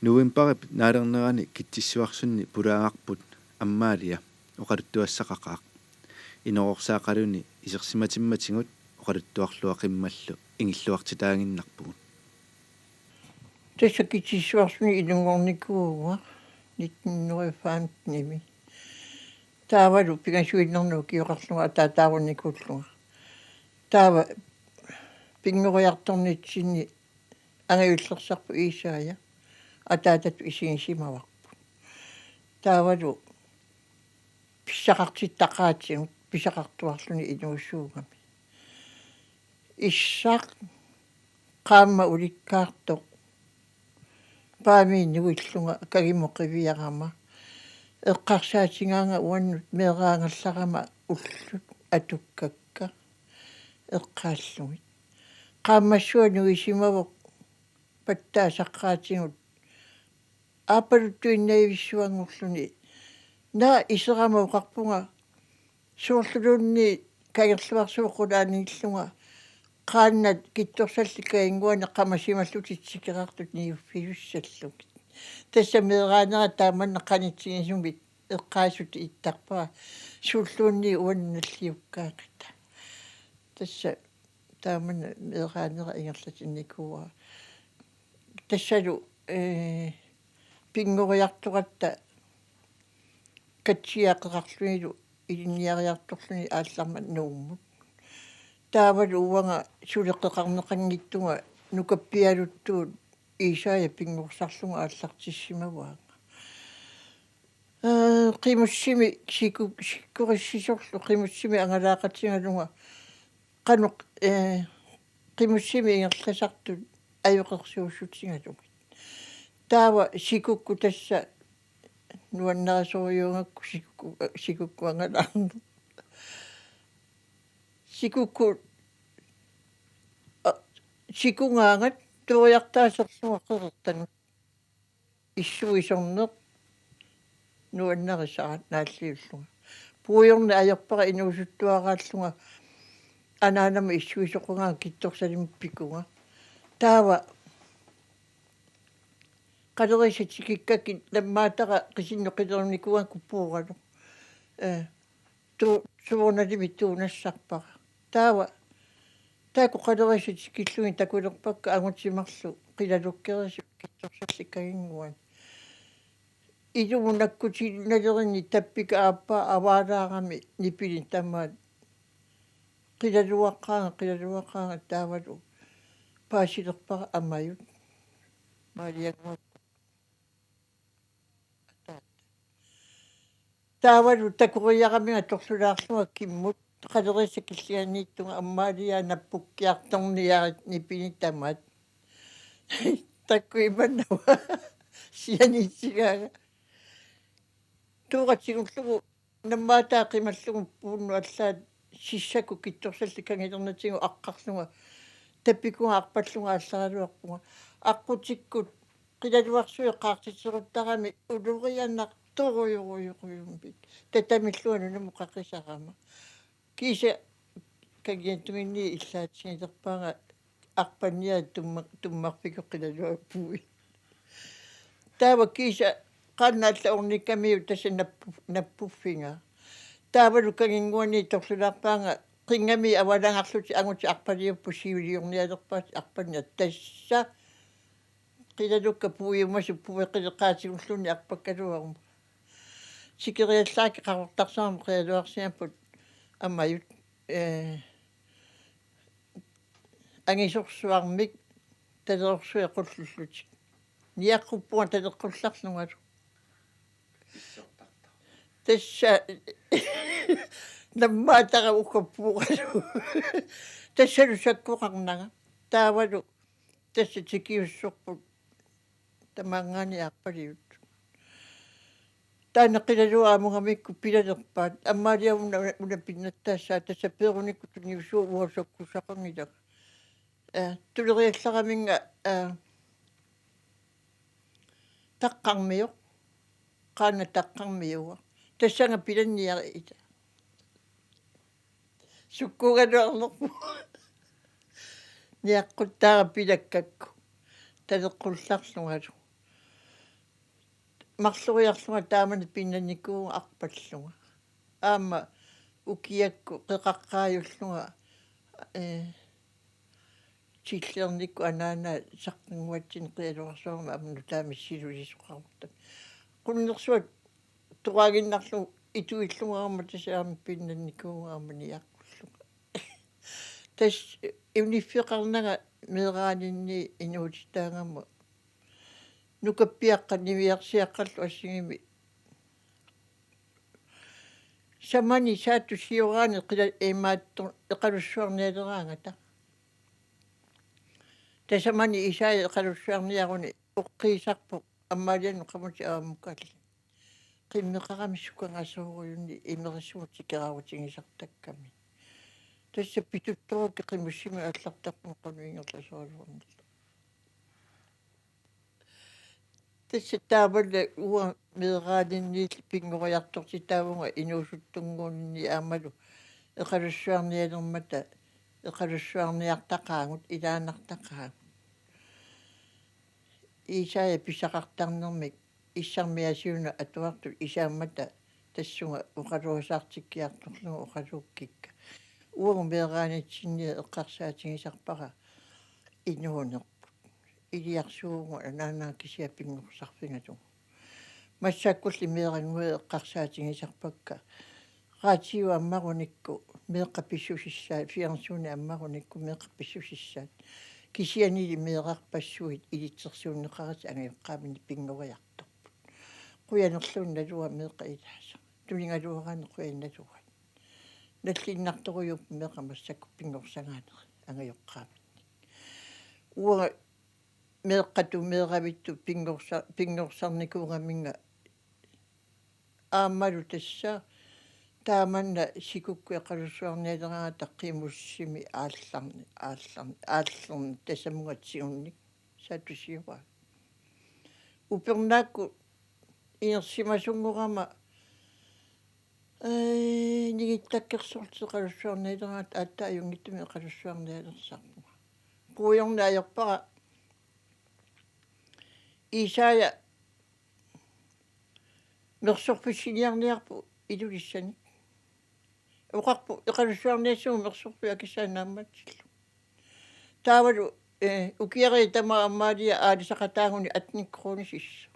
Nuimparip naalernerani kitsissuarsunni pulaangarput аммаалия оқалуттуассақақаақ инорорсаақалуни исерсиматимматингут оқалуттуарлуақиммаллу ингиллуартитаангиннарпугут тэсакитсуарсуни илунгорникууга 1915 таавалу пигасуиннэрнуу киоқарлуга атаатаарунникууллуга таава пингориарторнитсинни ангаюллерсарпу иисаая атаатату исигисимаварпу таавалу писсақартиттақаатигут писақартуарлуни инуусуугами иссақ qaamma ulikkaartoq paamiinnuillunga kagimoqiviyarama eqqarsaatigaanga uannut meeraangallarama ullut atukkakka eqqaallugit qaammassuanu isimavoq pattaasaqqaatigut aapaluttuinnaivisuangurluni naa iseramauqarpunga suorlulunni kagerluarsuuqulaaniillunga qaannat kittorsallikkainguana qamasimallutit niuffiyussalluk tassa meeraanera taamanna qanitsigisumit eqqaasuti ittarpara suulluunni uannalliukkaaqata tassa taamanna meeraanera ingerlatinnikua tassalu pingoriartoratta katsiaqeqarluilu iliniariartorluni aallarma nuummut taavalu uanga suleqqeqarneqanngittunga nukappialuttuut iisaaya pingursarlunga aallartissimavuanga qimussimi sikkurissisорlu qimussimi angalaaqatigalunga qanuq qimussimi ingerlasartut ajoqersuussutigalunga taava sikukku tassa nuannerasoриунгакку sikukku angalaarnu sikukku sikungaangat tuoriartaaserluga qeqertanut issuisorneq nuannerisarat naalliulluga puujorna ajerpara inuusuttuaraallunga anaanama issuisoqungaa kittorsalimuppikunga taava qalerissatikikkakit lammaatara qisinnoqilernikuan kuppuuralu suunalimi tuunassarpara taava taaku qalerissatikkilluni takulerpakka angutimarlu qilalukkerisuk kittorsallikkaginguan ilumunnakkutinalerini tappika aappaa avaalaarami nipilin tammaat qilaluaqqaanga taavalu paasilerpara amayut maaliangua taavalu takuriaramiga torlulaarluga kimmut qalerissakillianiittunga ammaaliaa nappukkiartorniaarit nipini tamaat takkuimannawa sianiitsigaaga tuuqatigullugu nammaataa qimallugu puunnu allaat sissaku kittorsallikkangilernatingu aqqarlunga tappikunga arpallunga allaraluarpunga аққутиккут қилалуарсуи qaartitseruttarami uluriannaq toruyuruyurumpik tatamillуану наму қаққисарама киса кагиантугинни иллаатсигилерпаага арпанниа туммарпику қилалуаппуи таава киса qaannaalla ornikkamiu tassa nappuффинга таавалу кагингуани торсулаарпаanga qingami avalangarluti anguti arpaliuppu siuliornialerpaat arpannia tassa qilalukka puuyummasu pueqileqaatigulluni arpakkaluarum sikiriallaaki qarortarsaamu qialuarsiamput ammayut angisorsuarmik talersuia qullullutik niaqquppuga taleqqullarlungalu tassa nammaatara ukappuuqalu tassalu sakkuqarnaga taavalu tassa tikiussorput tamangaani arpaliut taanneqilaluaamungamikku pilalerpaat ammaaliamuna unapinnattaassaa tassa peerunikku tuniusuu uasakkusaqangilak tuleriallaraminga taqqarmiuq qaanna taqqarmiuga tassanga pilanniari ita sukkugaluarlerpu niaqquttaa pilakkakku taleqqullarlungalu марлуриарлунга таамани пиннаникуу арпаллунга аама укиакку qeqaqqaajulluga тиллерникку анаана саққингуатсин қиалуарсуарма амну таамиссилулисуқарта qunnersuat туqagиннарлу итуиллугаарма тасаама пиннаникуугаармани яаққуллуга тас униффеқарнага меэраанинни инуутитаагамма нукаппиаққа нивиарсиаққаллу ассигими самани саатту сиораани қила эмааттор эқалуссуарниалераангата тасамани исаая эқалуссуарниаруни оққиисарпо аммаалиану қамути аамуккалли qimmeqaramissukangasooruйunni имерисуутикераавутингисартакками тасса питутторуки qimmussimi аллартарпун qanuingерласоорулерни тасса таавалла уа меэраалинниилли пингориартортитаавунга инуусуттунгуунни аамалу эқалуссуарниалермата эқалуссуарниартақаагут илаанартақаагут исаая писақартарнермик иссармиасиуна атуарту исааммата тассунга оқалуусаартиккиарторлугу оқалууккикка ууру меэраанитсинни эққарсаатингисарпара инуунерпут илиарсуугу анаанаа кисиапингорсарфингату массааккулли меэрангуи эққарсаатингисарпакка раатиуа аммаруникку меэққаписсусиссаа фиарсууни аммаруникку меэққаписсусиссаат кисианили меэрарпассуит илитсерсууннеқарат ангиоққаамини пингориарторпут quyannerluun nalua meeqa ilaasa tulingaluaraan quyannaluat nallinnartorujup meeqa massakku pingorsangaaneri angajoqqaamini uanga meeqqatu meeqavittu pingorsarnikuungaminga aammalu tassa taamanna sikukku eqalussuarnialeraanga taqqimussimi aallarni tassamungatsiunnik saatusiuva upernaakku иерсимасунгорама нигиттаккерсортеқалуссуарниалераат ааттааюнгиттуми эқалуссуарниалерсарпуга пуйорнаajorpara исаая мерсорпуссиниарниарпу илулиссани оқарпу эқалуссуарниассуу мерсорпу акисаанаамматсиллу таавалу укиари тама аммаалия аалисақатаагуни атниккруунисисса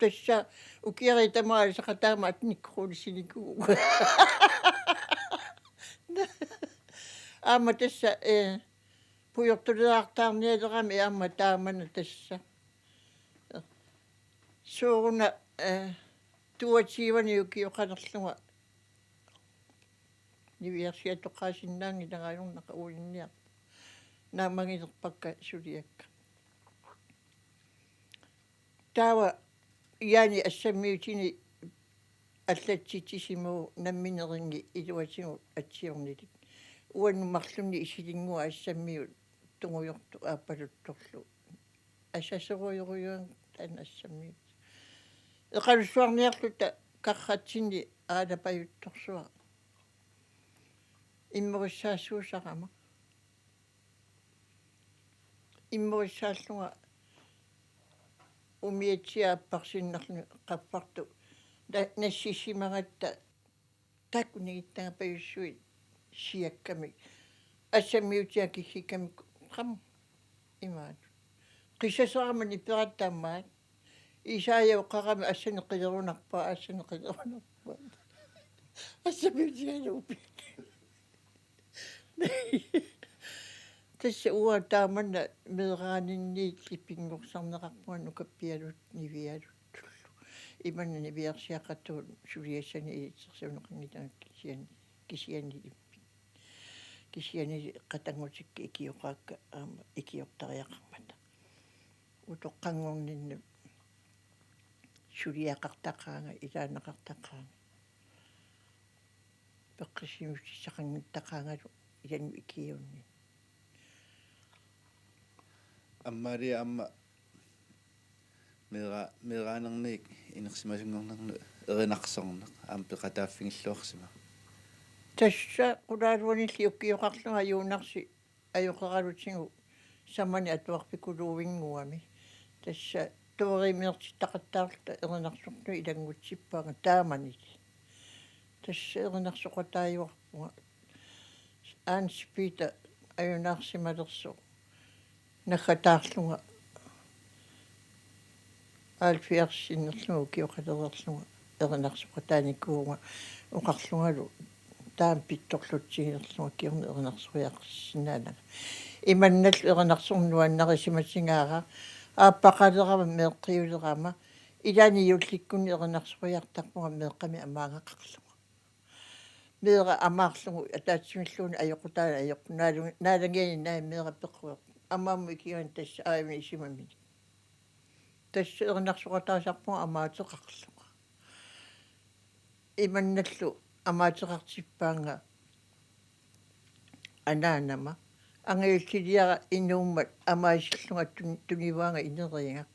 тасса укиари тамаали сақатаама атниккруунисиникуу аама тасса пуйортулеартаарниалерами аама таамана тасса сууруна туатсиивани укиоқанерлуга нивиарсиатоқаасиннаанги лагаалурнақа уинниа наамагилерпакка сулиакка таава яни ассаммиутини аллатситисимуу намминеринги илуатигу атсиорнилик уаннумарлунни исилингуа ассаммиут тунгуйорту ааппалутторлу ассасеруйоруйуан тан ассаммиут эқалуссуарниарлута карратсинни аалапаютторсуа иммориссаассуусарама иммориссааллунга умиатсиааппарсиннарлу qappарту нассисимагатта такунигиттагапаюссуит сиакками ассаммиутиакиссиками qam имаат qissasaaramani ператтаамаат исааяоқарами ассанеқилерунарпаа ассанеқилерунарпаа ассамиутигалупи тасса уа тааманна меэраанинниилли пингорсарнеқарпуга нукаппиалут нивиалуттуллу иманна нивиарсиақаттугут сулиассани илитсерсуунеқангитаа кисиани қатангутикки икиоқаакка аама икиортариақармата утоққангорнинна сулиақартақаанга илаанеқартақаанга пеққисимуссақангиттақаангалу иляну икиунни аммари амма меэраанерник инерсимасунгорнерну эринарсорнеқ аам пеқатааффингиллуарсима тасса qulaaluanilli ukkiоqarluga юунарси аюқаралутингу самани атуарпикулуувингуами тасса туаримиертиттақаттаарлута еринарсорну илангутсиппаага тааманит тасса еринарсоқатааюарпуга аанспита аюнаарсималерсо наггатаарлунга альфиарсиннерлугу киоқалерерлунга еринарсоқатааникууга оқарлунгалу таам питторлутсигилерлунга киорна еринарсориаққиссинаанага иманналлу еринарсорнуаннарисимасингаара ааппақалерава меэққиулерама илани юлликкуни еринарсориартарпуга меэққами амаангаққарлуга меэра амаарлугу атаатсимиллууни аёқутаана аёққунаалуги наалагиани наа меэра пеққуэ амааму икиан тасса аавни исимами тасса еринарсоқатаасарпуга амаатеқарлуга иманналлу амаатеқартиппаанга анаанама ангиултилиара инууммат амаисиллунга туниваанга инериинга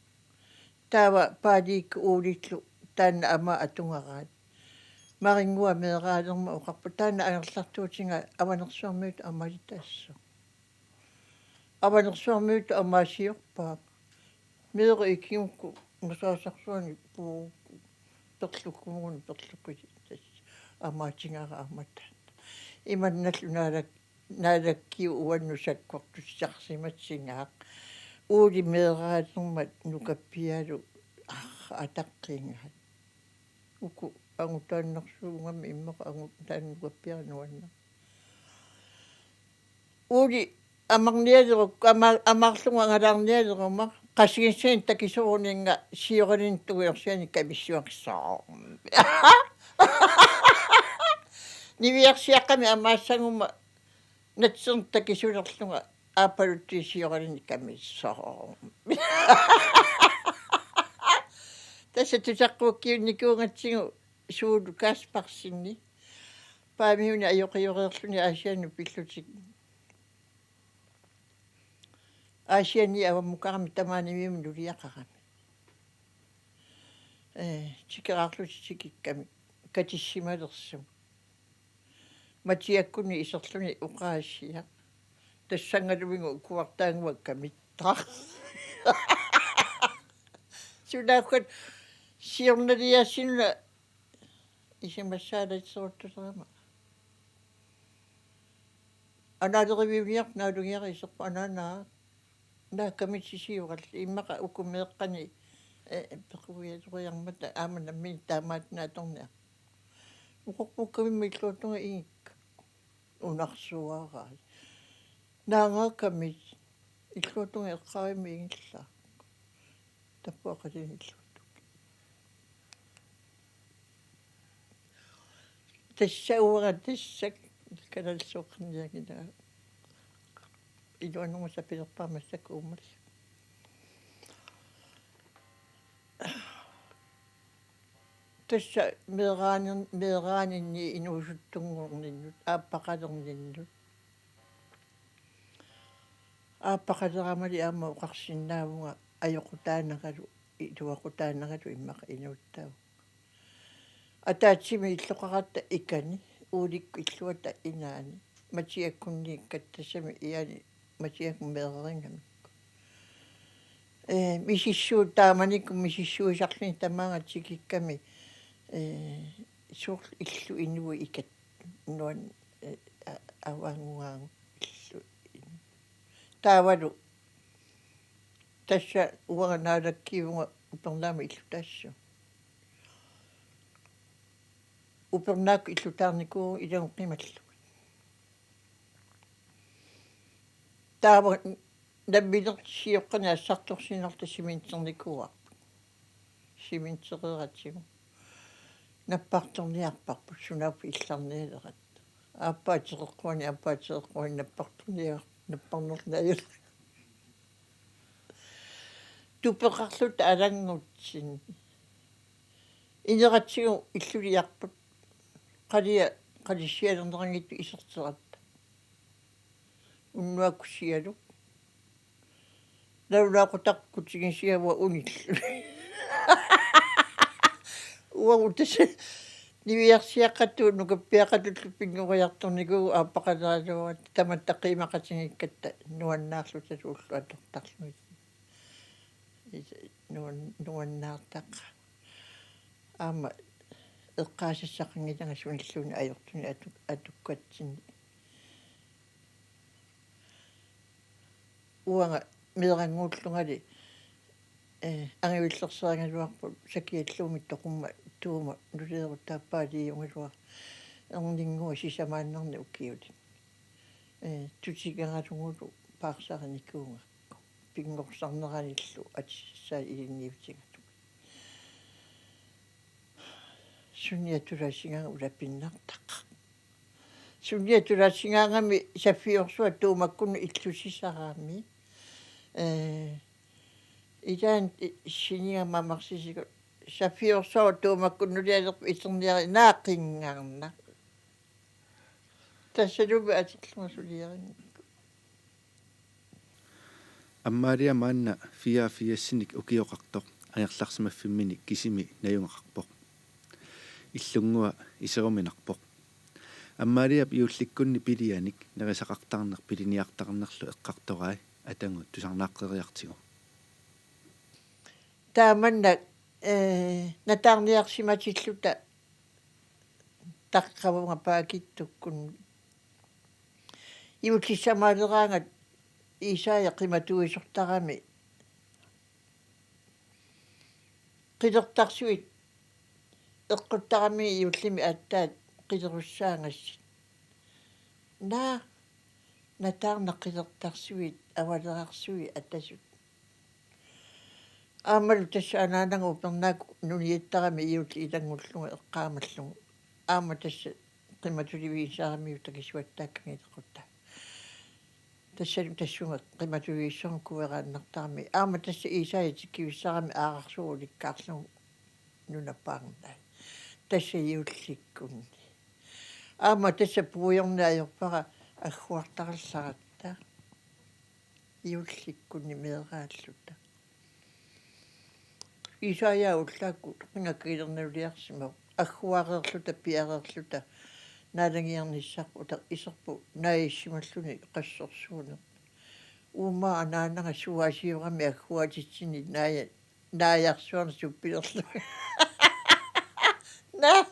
таава паалиикку уулиллу таанна ама атунгараат марингуа меэраалерма оқарпу таанна агерлартуутинга аванерсуармиут амалитаассу аванерсуармиут амаасиорпаа меэра икиукку нусаасарсуани пуу перлуккумуун перлуккути тас амаатингара амматта иманналлу наалаккиу уаннусаккортуссарсиматсингаақ уули меэраалермат нукаппиалу атаққингат уку ангутааннарсуугами иммаqa ангут тааннукаппиарнуанна уули амарниалерuk амарлунга ангалаарниалерума qasigissiin takisuuninga siorinin tuiorsiani kamissуақсаа niviarsiaqqami amaassanguma natserm takisulerlunga aapaluttii siorinin kamissаа tässä tusaqquukkiunnikuungatsigu suulu kasparsinni paamiuni ajoqiorerluni aasiannu pillutik aasianni avammukarami tamaanimiumi nuliaqarami tikeraarlutikikkami katissimalersum matiakkunni iserluni uqaassia tassangalumigu ukuartaanguakkamittaq sunaakkat siornaliasinuna isimassaalaitseruttuserama anaaleriviuniaq naalugiari iserpa anaanaa naakkamitsisiuqalli immaqa ukumeeqqani pequvialuriarmata aamanammi taamaatnaatornia uqorpukkamimma illuutunga ingikka unarsuaraa naangaakamit illuutunga eqqaavimmi ingillaa tappuaqalini тассаура тассак каналсуоққниагина илуаннума сапилерпаамассак ууммал тасса меэраанинни инуусуттунгорниннут ааппақалерниннут ааппақалерамали аама оқарсиннаавунга аёқутаанагалу илуақутаанагалу иммақа инууттау атаатсими иллоқаратта икани ууликку иллуата инаани матиаккунни каттасами иани матиакку меэрингами мисиссуу тааманикку мисиссуисарлини тамаага тикикками суул иллу инуи икат нуан авангуаангу иллу таавалу тасса уаганаалаккиунга упернаами иллу тассу упернаакку иллутаарникуу илагоқималлу таава наммилертсиоққани ассарторсинерта симинтерникуарпу симинтерератсигу наппарторниарпарпут сунааффи илларниилерат ааппаатереққуани наппарторниар наппарнернааюл тупеқарлут алангутсин инератсигу иллулиарпут қалиссиалернерангитту исертератта уннуаккусиалу лаулаақутаққутигисиава униллу уагутас нивиарсиаққаттуу нукаппиақатуллу пингориарторникуу ааппақалаалуат таматтаққимақатингиккатта нуаннаарлу талууллу атортарлуит nuannaartaqa aama eqqaasassaqangilangasuunilluni ajortuni atukkatsini uanga mileranguullungali angivillerseriangaluarput sakiallumi toqumma tuuma nuleerutaappaaliiungalua erninngua sisamaannerni ukiuli tutigangalungulu paarsarnikuunga pingorсарнераниллу атиссаа илинниутингату сунниатулаасингаага улапиннартаqa сунниатулаасингаангами саффиорсуа туумаккуну иллусисараами идан синиамамарсисику саффиорсуа туумаккуннулиалерпу итерниари нааққингаарна тассалуби атиллумасулиарин аммаалиа маанна фиафиассиник укиоқартоқ аниарларсимаффиммини кисими наюнгақарпоқ иллунгуа исеруминарпоқ аммаалиа иулликкунни пилианик нерисақартарнер пилиниартарнерлу эққарторай атангу тусарнааққериартигу тааманна натаарниарсиматиллута таққавунга паакиттуккун иутлиссамаалераангат исаая қиматуисортарами қилертарсуит эққуттарами иуллими аттаат қилеруссаангасси натаарна қилертарсуит авалерарсуи аттасут аамалу тасса анаанангу пернааку нуниеттарами иулли илангуллунга эққаамаллугу аама тасса қиматуливиисаарамиу такисуаттааккангилеқутта тассалу тассунга қиматугииссорн куерааннартарми аама тасса исаати кивиссарами аарарсуу ликкаарлугу нунаппаарнаа тасса иулликкунни аама тасса пуйорнаajorpara аггуартаралларатта иулликкунни меэрааллута исая уллаакку қингаккилерналиарсима аггуареерлута пиареерлута наалангиарниссарпу ута исерпу наиссималлуни qassорсууне ума анаанага суасиорами аггуатитсини нааяарсуарна суппилерлу на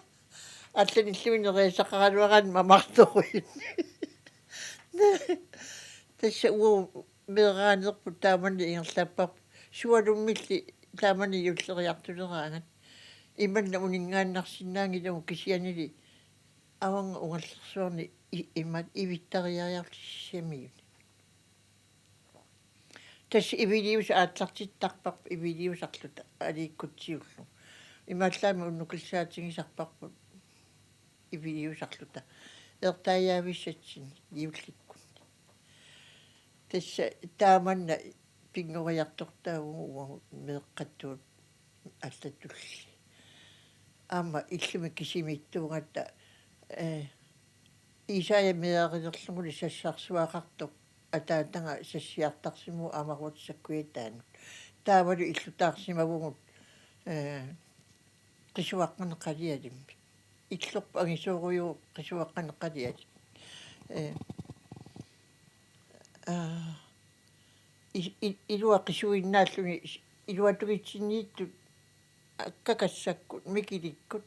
атланиллуинериасақаралуаран мамарторуин тасса уу мераанерпу таамани ингерлаппарпу суалуммилли таамани юллериартулераангат иманна унингааннарсинаангилу кисианили аванга унгаллерсуарни имат ивиттариариарлиссамиут тасса ивилиус аатсартиттарпарпу ивилиусарлута алииккутсиуллу имааллаами уннукилсаатингисарпарпут ивилиусарлута ертаяависсатсини иулликкунни тасса тааманна пингориартортаагуу меэккаттуут аллатулли аама иллуми кисимиттуугатта исая меэрилерлугули сассаарсуақартоқ атаатанга сассиартарсиму амаруут саккуитаанут таавалу иллутаарсимавугут qisuaqqaneqalialimmi иллорпу агисууруйу qisuaqqaneqaliali илуа qisuinnaalluni илуатугитсиннииттут аккакассаккут микиликкут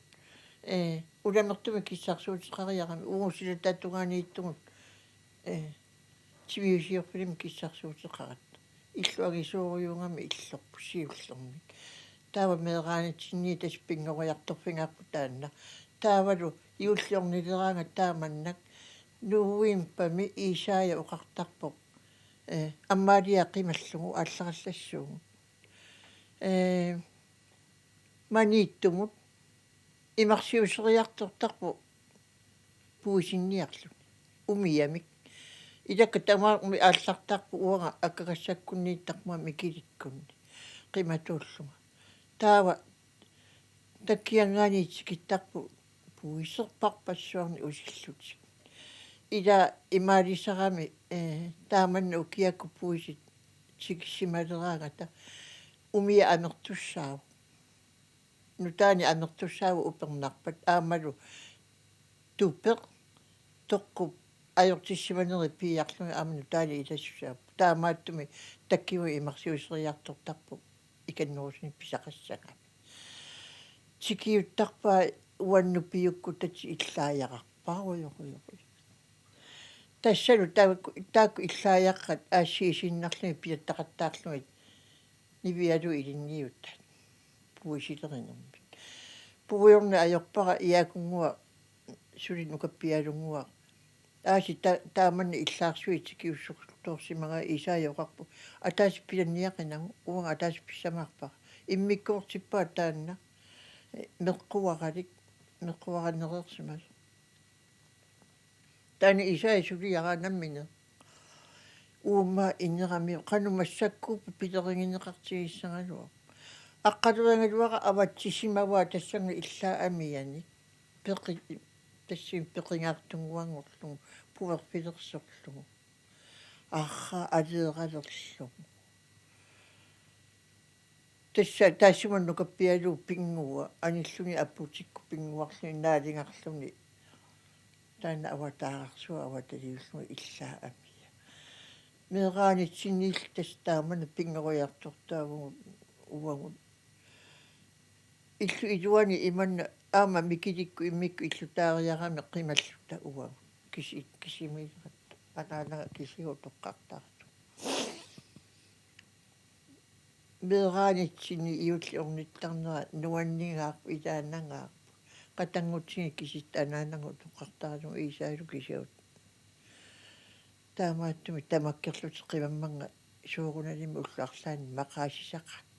уламертуми киссарсуутеқариарами уусилатаатугаанииттугут тивиусиорфилим киссарсуутеқарат иллуагисууруйунгами иллорпу сиуллерми таава меэраанитсинни тас пингориарторфингаарпу таанна таавалу иуллиорнилераанга тааманнак нууимпами исаая оқартарпоқ аммаалиа қималлугу ааллараллассуугу манииттумут имарсиусериартортарпу пуусинниарлу умиамик илакка тамаарми ааллартарпу уага аккагассаккуннииттарма микиликкунни қиматууллуга таава таккиангаанитикиттарпу пуисерпарпассуарни усиллутик ила имаалисарами тааманна укиакку пуисит сикиссималераангата умия амертуссаау нутаани амертуссаау упернарпат аамалу тупер тоққуп ajortissimaneri piiarlunga aamanu taali ilassусаап таамааттуми таккиуи имарсиусериартортарпу тиканнерусни писақассага тикиуттарпаа уаннупиукку тати иллааяқарпааруйоруйору тассалу таакку иллааяққат аассиисиннарлуми пиаттақаттаарлуми нивиалу илинниутта пуисилеринерми пуйорна аёрпара иакунгуа сулинукаппиалунгуа ааси тааманни иллаарсуи тикиуссортуорсимага исаайоқарпу атааси пиланниақинагу уанга атааси писсамаарпара иммиккуортиппаа таанна меққуаранерерсимас таани исаи сулиараанаммина уумма иннерами қанумассаккууппа пилерингинеқартигиссагалуа аққалуангалуара аватсисимаваа тассанга иллаа амияни пеқи тассим пеқингаартунгуангорлугу пуерпилерсорлугу арра алеералерлугу тасса тассуманнукаппиалуу пингуа аниллуни аппутикку пингуарлуни наалингарлуни таана аватаарсуа аваталиуллуни иллаа амия меэраанитсинниил тастаамана пингеруйартортаавгу уагу иллу илуани иманна аама микиликку иммикку иллутаариарами қималлута уагу кисимилерат анаанага кисиутоққартаарту меэраанитсини иулли орниттарнера нуаннигаарпу илаанангаа qatangutsingi kisit anaanangu toqqartarlu isaalu kisiut taamaattumi tamakkerlut qimamanga suurunalimi ullaarlaani maqaasisaqat